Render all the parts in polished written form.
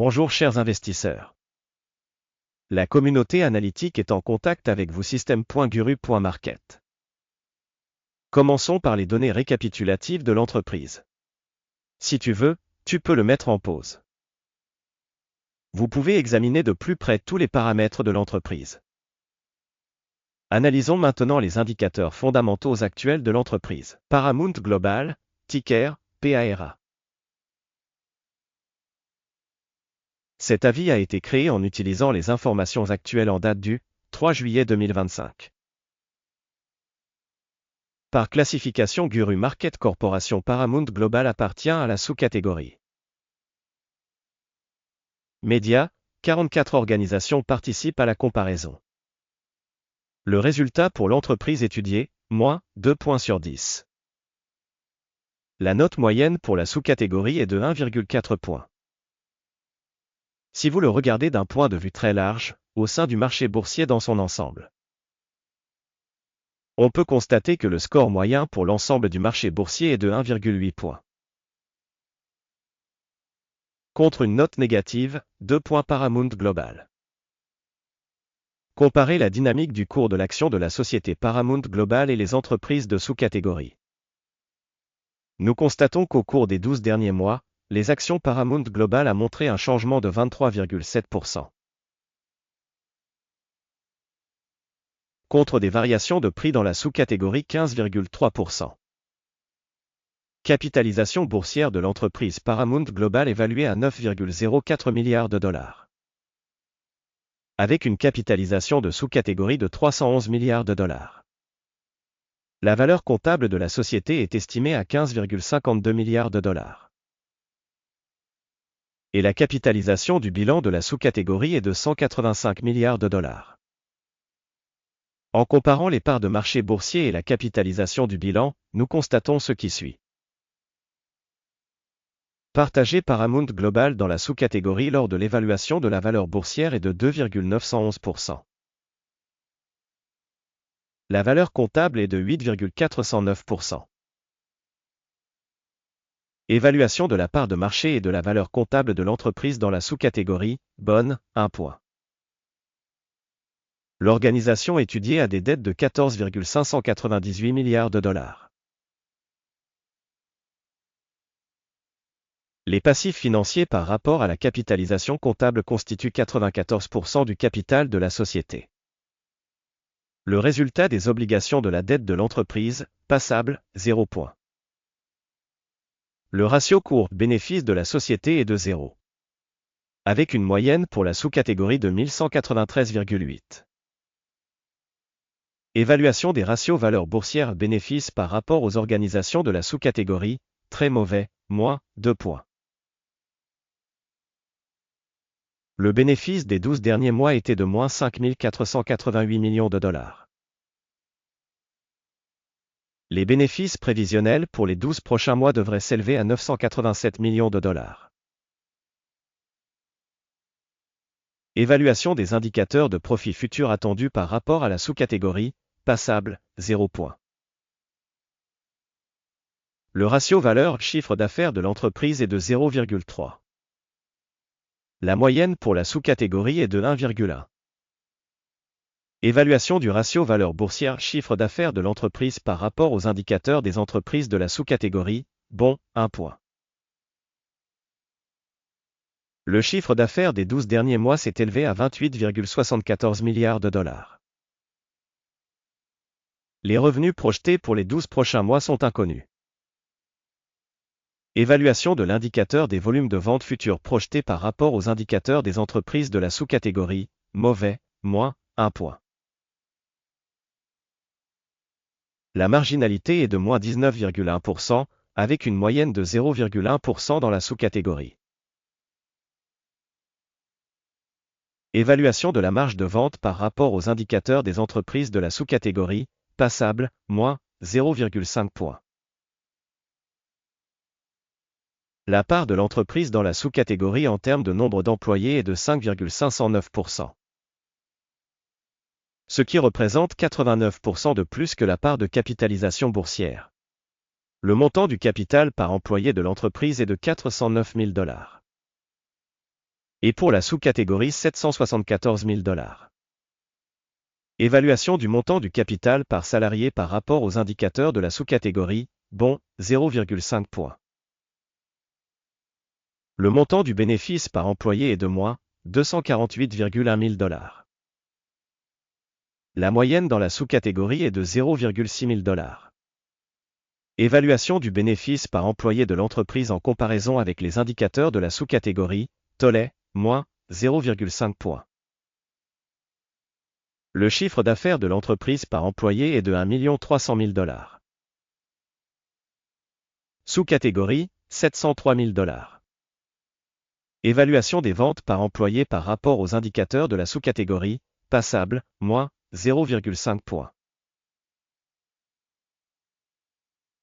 Bonjour chers investisseurs. La communauté analytique est en contact avec vous système.guru.market. Commençons par les données récapitulatives de l'entreprise. Si tu veux, tu peux le mettre en pause. Vous pouvez examiner de plus près tous les paramètres de l'entreprise. Analysons maintenant les indicateurs fondamentaux actuels de l'entreprise. Paramount Global, ticker, PARA. Cet avis a été créé en utilisant les informations actuelles en date du 3 juillet 2025. Par classification Guru Market Corporation, Paramount Global appartient à la sous-catégorie Médias. 44 organisations participent à la comparaison. Le résultat pour l'entreprise étudiée, moins 2 points sur 10. La note moyenne pour la sous-catégorie est de 1,4 points. Si vous le regardez d'un point de vue très large, au sein du marché boursier dans son ensemble, on peut constater que le score moyen pour l'ensemble du marché boursier est de 1,8 points. Contre une note négative, 2 points Paramount Global. Comparez la dynamique du cours de l'action de la société Paramount Global et les entreprises de sous-catégorie. Nous constatons qu'au cours des 12 derniers mois, les actions Paramount Global a montré un changement de 23,7%. Contre des variations de prix dans la sous-catégorie 15,3%. Capitalisation boursière de l'entreprise Paramount Global évaluée à 9,04 milliards de dollars. Avec une capitalisation de sous-catégorie de 311 milliards de dollars. La valeur comptable de la société est estimée à 15,52 milliards de dollars. Et la capitalisation du bilan de la sous-catégorie est de 185 milliards de dollars. En comparant les parts de marché boursier et la capitalisation du bilan, nous constatons ce qui suit. Partagé Paramount Global dans la sous-catégorie lors de l'évaluation de la valeur boursière est de 2,911%. La valeur comptable est de 8,409%. Évaluation de la part de marché et de la valeur comptable de l'entreprise dans la sous-catégorie, bonne, 1 point. L'organisation étudiée a des dettes de 14,598 milliards de dollars. Les passifs financiers par rapport à la capitalisation comptable constituent 94% du capital de la société. Le résultat des obligations de la dette de l'entreprise, passable, 0 point. Le ratio cours-bénéfice de la société est de 0. Avec une moyenne pour la sous-catégorie de 1193,8. Évaluation des ratios valeurs boursières bénéfices par rapport aux organisations de la sous-catégorie, très mauvais, moins 2 points. Le bénéfice des 12 derniers mois était de moins 5 488 millions de dollars. Les bénéfices prévisionnels pour les 12 prochains mois devraient s'élever à 987 millions de dollars. Évaluation des indicateurs de profit futur attendus par rapport à la sous-catégorie, passable, 0 point. Le ratio valeur-chiffre d'affaires de l'entreprise est de 0,3. La moyenne pour la sous-catégorie est de 1,1. Évaluation du ratio valeur boursière chiffre d'affaires de l'entreprise par rapport aux indicateurs des entreprises de la sous-catégorie, bon, 1 point. Le chiffre d'affaires des 12 derniers mois s'est élevé à 28,74 milliards de dollars. Les revenus projetés pour les 12 prochains mois sont inconnus. Évaluation de l'indicateur des volumes de vente futurs projetés par rapport aux indicateurs des entreprises de la sous-catégorie, mauvais, moins 1 point. La marginalité est de moins 19,1%, avec une moyenne de 0,1% dans la sous-catégorie. Évaluation de la marge de vente par rapport aux indicateurs des entreprises de la sous-catégorie, passable, moins 0,5 points. La part de l'entreprise dans la sous-catégorie en termes de nombre d'employés est de 5,509%. Ce qui représente 89% de plus que la part de capitalisation boursière. Le montant du capital par employé de l'entreprise est de 409 000 dollars. Et pour la sous-catégorie 774 000 $. Évaluation du montant du capital par salarié par rapport aux indicateurs de la sous-catégorie, bon, 0,5 points. Le montant du bénéfice par employé est de moins 248,1 000 $. La moyenne dans la sous-catégorie est de 0,6 000 $. Évaluation du bénéfice par employé de l'entreprise en comparaison avec les indicateurs de la sous-catégorie, Tollet, moins 0,5 points. Le chiffre d'affaires de l'entreprise par employé est de 1 300 000 $. Sous-catégorie, 703 000 $. Évaluation des ventes par employé par rapport aux indicateurs de la sous-catégorie, passable, moins 0,5 points.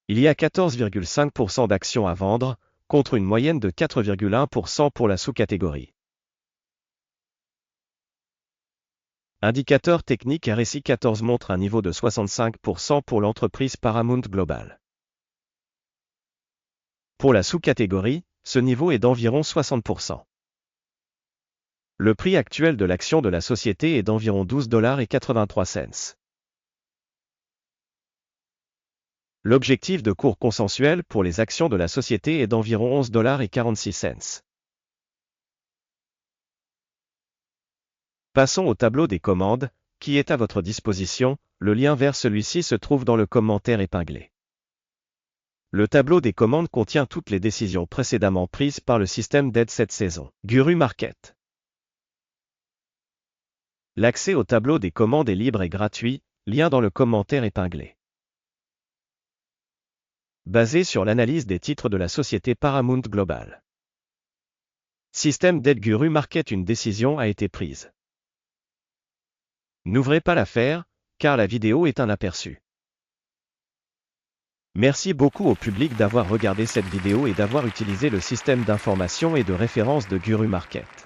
Il y a 14,5% d'actions à vendre, contre une moyenne de 4,1% pour la sous-catégorie. Indicateur technique RSI 14 montre un niveau de 65% pour l'entreprise Paramount Global. Pour la sous-catégorie, ce niveau est d'environ 60%. Le prix actuel de l'action de la société est d'environ 12,83 $. L'objectif de cours consensuel pour les actions de la société est d'environ 11,46 $. Passons au tableau des commandes, qui est à votre disposition, le lien vers celui-ci se trouve dans le commentaire épinglé. Le tableau des commandes contient toutes les décisions précédemment prises par le système d'aide cette saison. Guru Market. L'accès au tableau des commandes est libre et gratuit, lien dans le commentaire épinglé. Basé sur l'analyse des titres de la société Paramount Global. Système d'aide Guru Market, une décision a été prise. N'ouvrez pas l'affaire, car la vidéo est un aperçu. Merci beaucoup au public d'avoir regardé cette vidéo et d'avoir utilisé le système d'information et de référence de Guru Market.